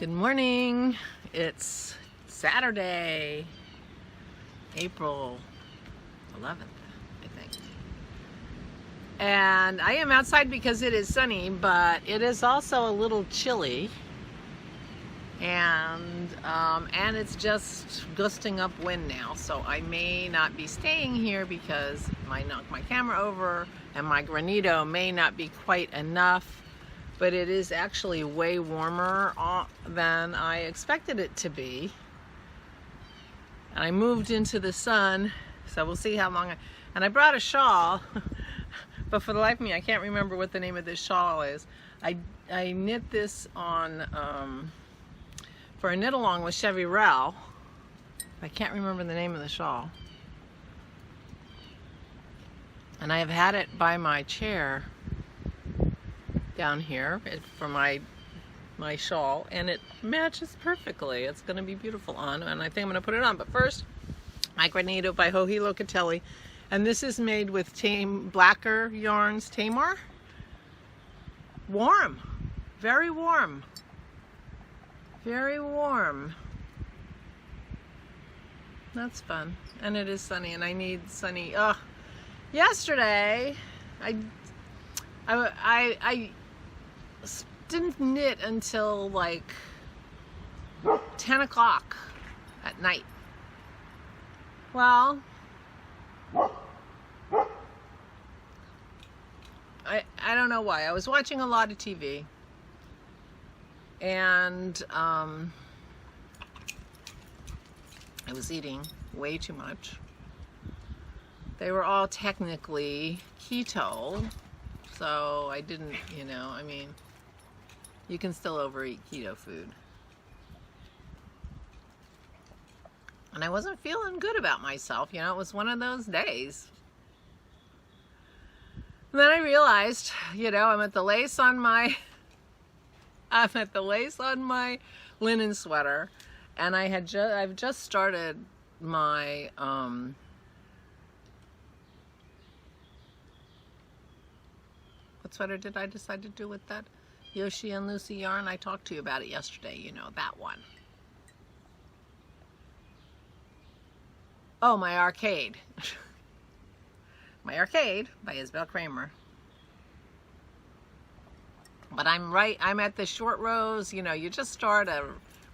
Good morning. It's Saturday, April 11th, I think. And I am outside because it is sunny, but it is also a little chilly. And it's just gusting up wind now, so I may not be staying here because I might knock my camera over, and my Granito may not be quite enough. But it is actually way warmer than I expected it to be. And I moved into the sun, so we'll see how long. And I brought a shawl, but for the life of me, I can't remember what the name of this shawl is. I knit this on for a knit along with Shawl. I can't remember the name of the shawl. And I have had it by my chair down here for my shawl, and it matches perfectly. It's going to be beautiful on, and I think I'm going to put it on. But first, my Granito by Locatelli, and this is made with blacker yarns, Tamar. Warm, very warm, very warm. That's fun, and it is sunny, and I need sunny. Yesterday, I didn't knit until like 10 o'clock at night. Well, I don't know why. I was watching a lot of TV, and I was eating way too much. They were all technically keto, so I didn't, I mean, you can still overeat keto food. And I wasn't feeling good about myself, it was one of those days. And then I realized, I'm at the lace on my linen sweater, and I've just started my what sweater did I decide to do with that Joji and Lucy yarn? I talked to you about it yesterday, that one. Oh, my Arcade. My Arcade by Isabell Kreamer. But I'm at the short rows, you just start a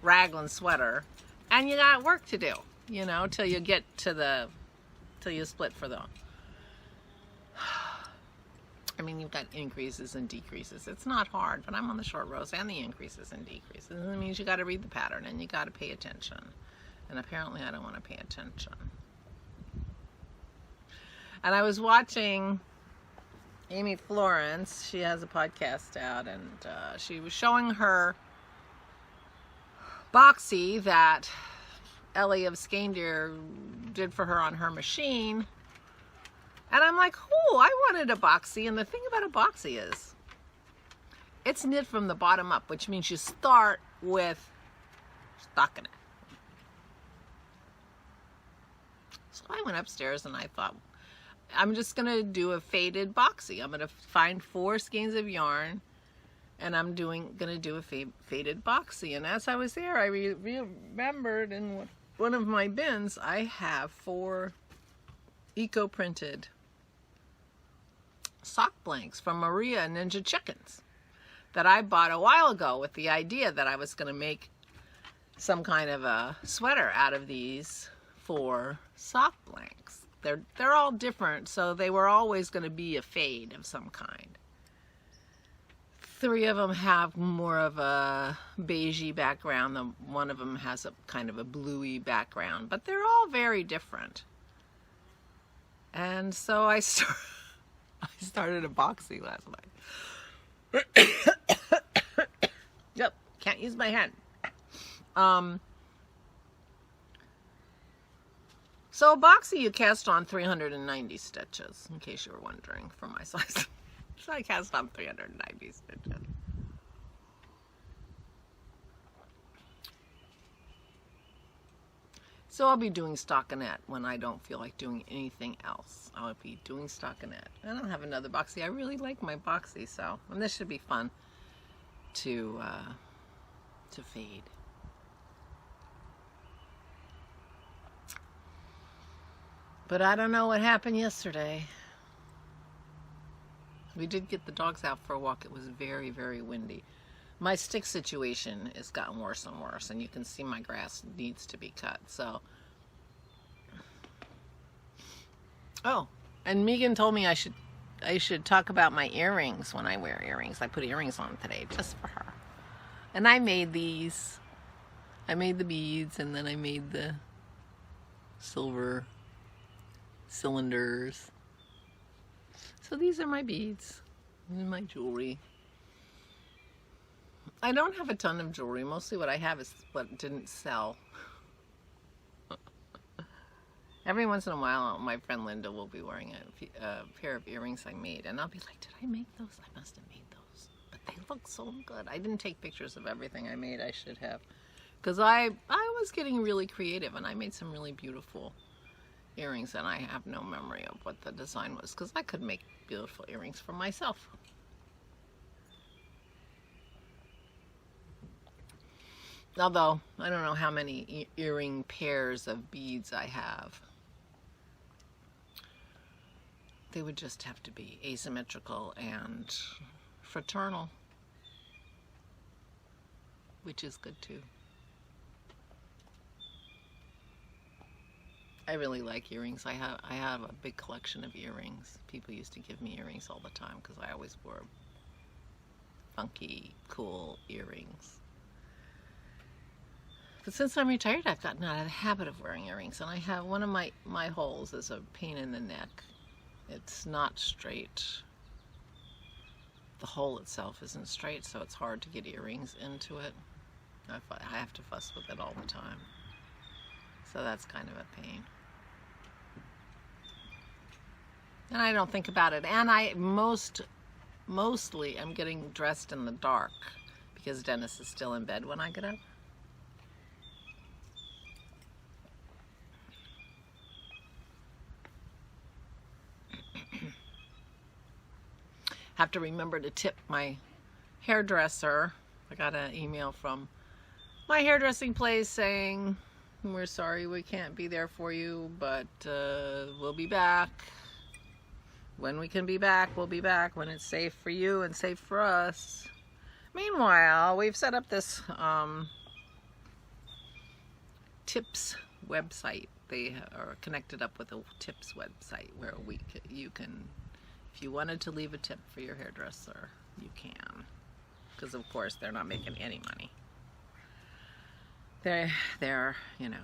raglan sweater, and you got work to do, till you get to till you split for the, I mean, you've got increases and decreases. It's not hard, but I'm on the short rows and the increases and decreases. It means you got to read the pattern and you got to pay attention. And apparently I don't want to pay attention. And I was watching Amy Florence. She has a podcast out, and she was showing her Boxy that Ellie of Skandir did for her on her machine. And I'm like, oh, I wanted a Boxy. And the thing about a Boxy is it's knit from the bottom up, which means you start with stockinette. So I went upstairs and I thought, I'm just going to do a faded Boxy. I'm going to find 4 skeins of yarn, and I'm going to do a faded Boxy. And as I was there, I remembered in one of my bins, I have 4 eco-printed sock blanks from Maria Ninja Chickens that I bought a while ago with the idea that I was going to make some kind of a sweater out of these 4 sock blanks. They're all different, so they were always going to be a fade of some kind. 3 of them have more of a beigey background. One of them has a kind of a bluey background, but they're all very different. And so I started a Boxy last night. Yep, can't use my hand. So a Boxy you cast on 390 stitches, in case you were wondering, for my size. So I cast on 390 stitches. So I'll be doing stockinette when I don't feel like doing anything else. I'll be doing stockinette. I don't have another Boxy. I really like my Boxy, so, and this should be fun to to fade. But I don't know what happened yesterday. We did get the dogs out for a walk. It was very, very windy. My stick situation has gotten worse and worse, and you can see my grass needs to be cut. So, oh, and Megan told me I should talk about my earrings when I wear earrings. I put earrings on today just for her. And I made these. I made the beads, and then I made the silver cylinders. So these are my beads and my jewelry. I don't have a ton of jewelry. Mostly what I have is what didn't sell. Every once in a while, my friend Linda will be wearing a pair of earrings I made, and I'll be like, did I make those? I must have made those. But they look so good. I didn't take pictures of everything I made. I should have. Because I was getting really creative, and I made some really beautiful earrings, and I have no memory of what the design was, because I could make beautiful earrings for myself. Although, I don't know how many earring pairs of beads I have. They would just have to be asymmetrical and fraternal, which is good too. I really like earrings. I have a big collection of earrings. People used to give me earrings all the time because I always wore funky, cool earrings. But since I'm retired, I've gotten out of the habit of wearing earrings, and I have one of my holes is a pain in the neck. It's not straight. The hole itself isn't straight, so it's hard to get earrings into it. I have to fuss with it all the time. So that's kind of a pain. And I don't think about it. And I mostly am getting dressed in the dark because Dennis is still in bed when I get up. Have to remember to tip my hairdresser. I got an email from my hairdressing place saying, we're sorry we can't be there for you, but we'll be back. When we can be back, we'll be back when it's safe for you and safe for us. Meanwhile, we've set up this tips website. They are connected up with a tips website where you can, if you wanted to leave a tip for your hairdresser, you can. Because of course they're not making any money. They're, you know,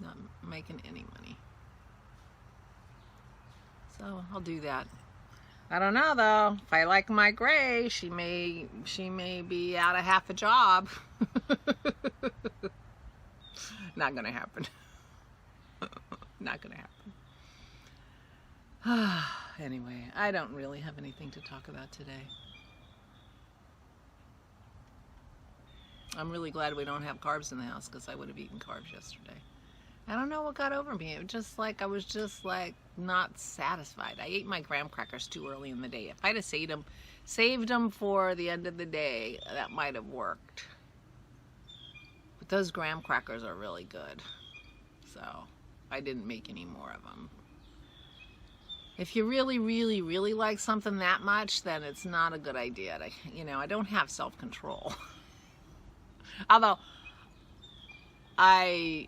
not making any money. So I'll do that. I don't know though. If I like my gray, she may be out of half a job. Not gonna happen. Not gonna happen. Anyway, I don't really have anything to talk about today. I'm really glad we don't have carbs in the house because I would have eaten carbs yesterday. I don't know what got over me. It was just like, I was just like not satisfied. I ate my graham crackers too early in the day. If I'd have saved them for the end of the day, that might have worked. But those graham crackers are really good. So I didn't make any more of them. If you really, really, really like something that much, then it's not a good idea. I don't have self-control. Although I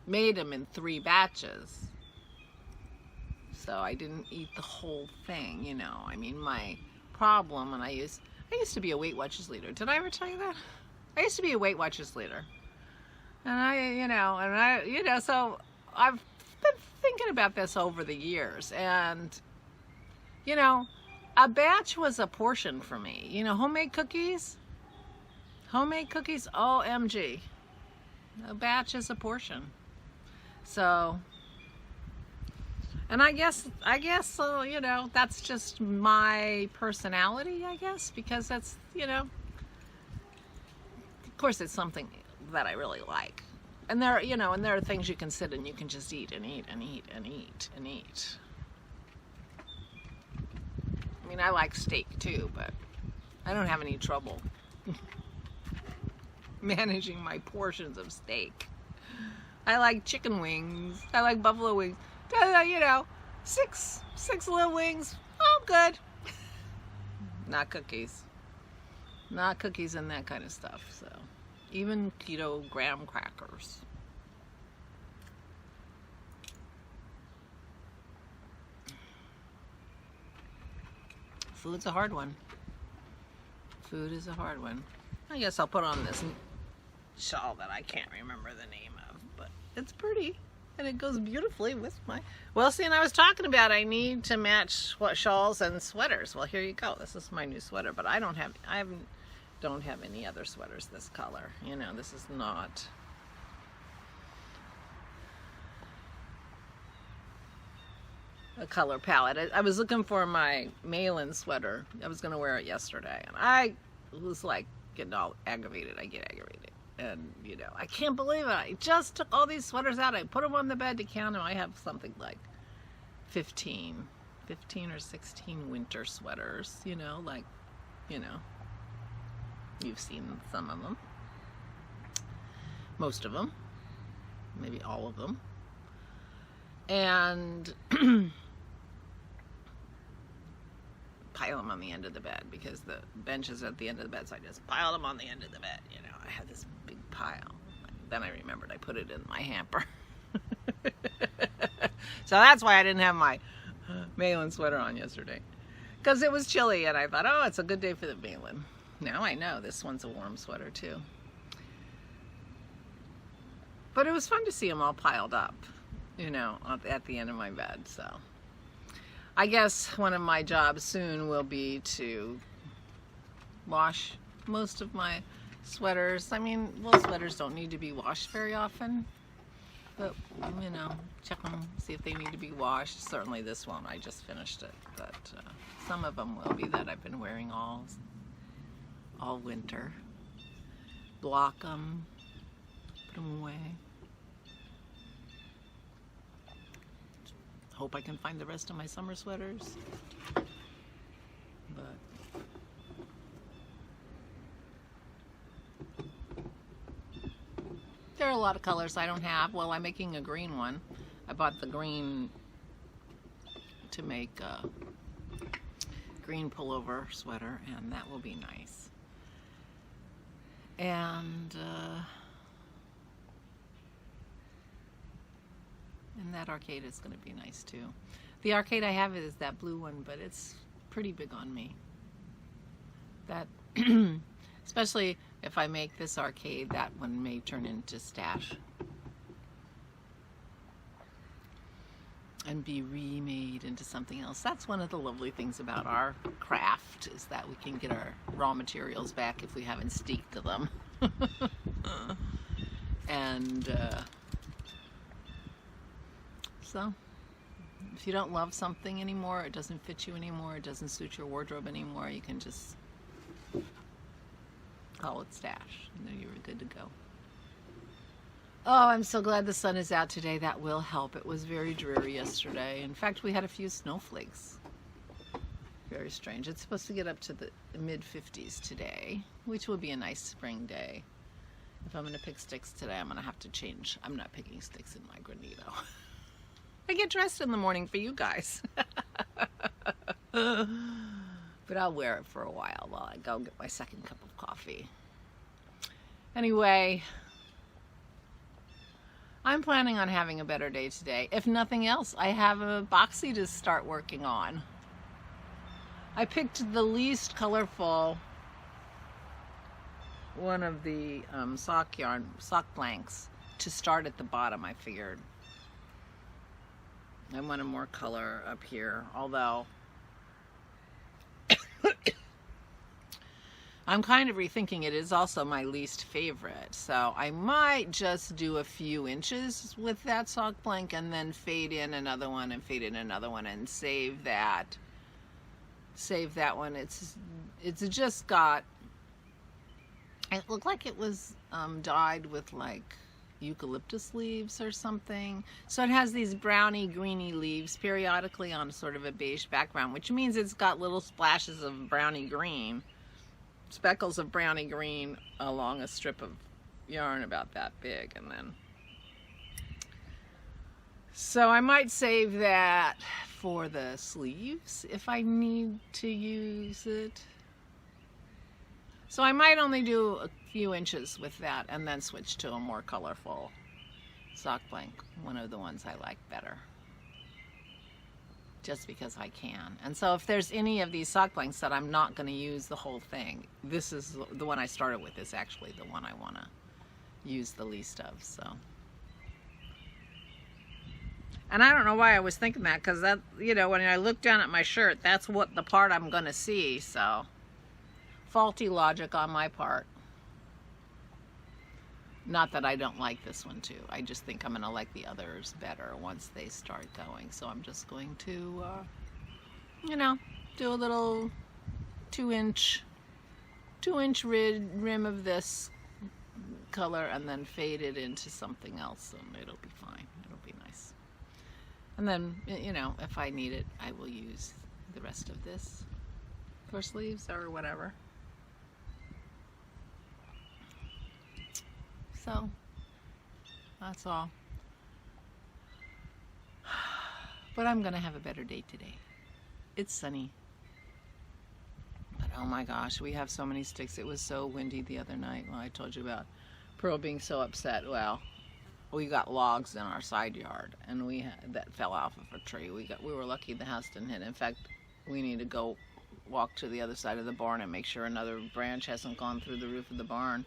made them in 3 batches, so I didn't eat the whole thing, you know. I mean, my problem, and I used to be a Weight Watchers leader. Did I ever tell you that? I used to be a Weight Watchers leader, and so I've been thinking about this over the years, and a batch was a portion for me. Homemade cookies, OMG. A batch is a portion. So, and I guess, that's just my personality, I guess, because that's, of course it's something that I really like. And there are things you can sit and you can just eat and eat and eat and eat and eat. mean, I like steak too, but I don't have any trouble managing my portions of steak. I like chicken wings. I like buffalo wings. You know, six little wings. Oh, good. Not cookies. Not cookies and that kind of stuff. So, even keto graham crackers. Food's a hard one. Food is a hard one. I guess I'll put on this shawl that I can't remember the name of, but it's pretty and it goes beautifully with my, well, see, and I was talking about I need to match shawls and sweaters. Well, here you go. This is my new sweater, but I don't have any other sweaters this color. You know, this is not a color palette. I was looking for my Malin sweater. I was going to wear it yesterday, and I was like getting all aggravated. I get aggravated. And, you know, I can't believe it. I just took all these sweaters out. I put them on the bed to count them. I have something like 15 or 16 winter sweaters, you know, like, you know, you've seen some of them. Most of them. Maybe all of them. And pile them on the end of the bed because the bench is at the end of the bed, so I just piled them on the end of the bed. You know, I had this big pile. Then I remembered I put it in my hamper. So that's why I didn't have my Malin sweater on yesterday, because it was chilly, and I thought, oh, it's a good day for the Malin. Now I know this one's a warm sweater too. But it was fun to see them all piled up, you know, at the end of my bed. So I guess one of my jobs soon will be to wash most of my sweaters. I mean, wool sweaters don't need to be washed very often, but, you know, check them, see if they need to be washed. Certainly this one, I just finished it, but some of them will be that I've been wearing all winter. Block them, put them away. Hope I can find the rest of my summer sweaters. But there are a lot of colors I don't have. Well, I'm making a green one. I bought the green to make a green pullover sweater, and that will be nice. And that arcade is going to be nice too. The arcade I have is that blue one, but it's pretty big on me. That, especially if I make this arcade, that one may turn into stash and be remade into something else. That's one of the lovely things about our craft, is that we can get our raw materials back if we haven't steeked them. And so, if you don't love something anymore, it doesn't fit you anymore, it doesn't suit your wardrobe anymore, you can just call it stash, and then you're good to go. Oh, I'm so glad the sun is out today. That will help. It was very dreary yesterday. In fact, we had a few snowflakes. Very strange. It's supposed to get up to the mid-50s today, which will be a nice spring day. If I'm going to pick sticks today, I'm going to have to change. I'm not picking sticks in my Granito. I get dressed in the morning for you guys. But I'll wear it for a while I go get my second cup of coffee. Anyway, I'm planning on having a better day today. If nothing else, I have a Boxy to start working on. I picked the least colorful one of the sock blanks to start at the bottom. I figured I wanted more color up here, although I'm kind of rethinking it. Is also my least favorite, so I might just do a few inches with that sock blank and then fade in another one and fade in another one and save that one. It's just got, it looked like it was dyed with like eucalyptus leaves or something. So it has these browny greeny leaves periodically on sort of a beige background, which means it's got little splashes of browny green, speckles of browny green along a strip of yarn about that big. And then, so I might save that for the sleeves if I need to use it. So I might only do a few inches with that and then switch to a more colorful sock blank, one of the ones I like better, just because I can. And so if there's any of these sock blanks that I'm not going to use the whole thing, this is the one I started with, is actually the one I want to use the least of. So, and I don't know why I was thinking that, because that, you know, when I look down at my shirt, that's what the part I'm going to see. So faulty logic on my part. Not that I don't like this one too. I just think I'm going to like the others better once they start going. So I'm just going to, you know, do a little 2-inch rim of this color and then fade it into something else, and it'll be fine. It'll be nice. And then, you know, if I need it, I will use the rest of this for sleeves or whatever. So that's all. But I'm gonna have a better day today. It's sunny. But oh my gosh, we have so many sticks. It was so windy the other night. Well, I told you about Pearl being so upset. Well, we got logs in our side yard, and that fell off of a tree. We were lucky the house didn't hit. In fact, we need to go walk to the other side of the barn and make sure another branch hasn't gone through the roof of the barn.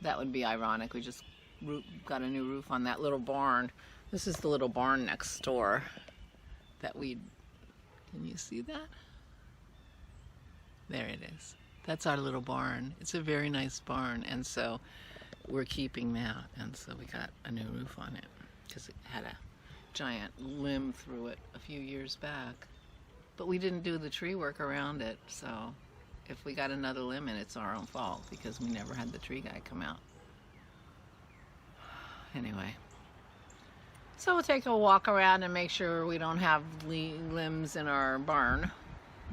That would be ironic. We just got a new roof on that little barn. This is the little barn next door that can you see that? There it is. That's our little barn. It's a very nice barn, and so we're keeping that. And so we got a new roof on it because it had a giant limb through it a few years back. But we didn't do the tree work around it, so if we got another limb in, it's our own fault because we never had the tree guy come out. Anyway, so we'll take a walk around and make sure we don't have limbs in our barn.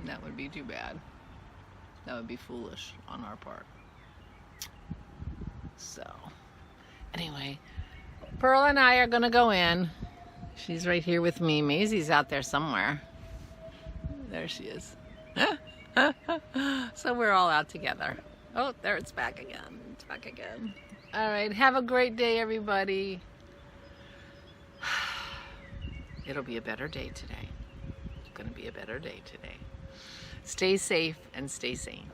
That would be too bad. That would be foolish on our part. So, anyway, Pearl and I are gonna go in. She's right here with me. Maisie's out there somewhere. There she is. So we're all out together. Oh, there it's back again. It's back again. All right, have a great day, everybody. It'll be a better day today. It's gonna be a better day today. Stay safe and stay sane.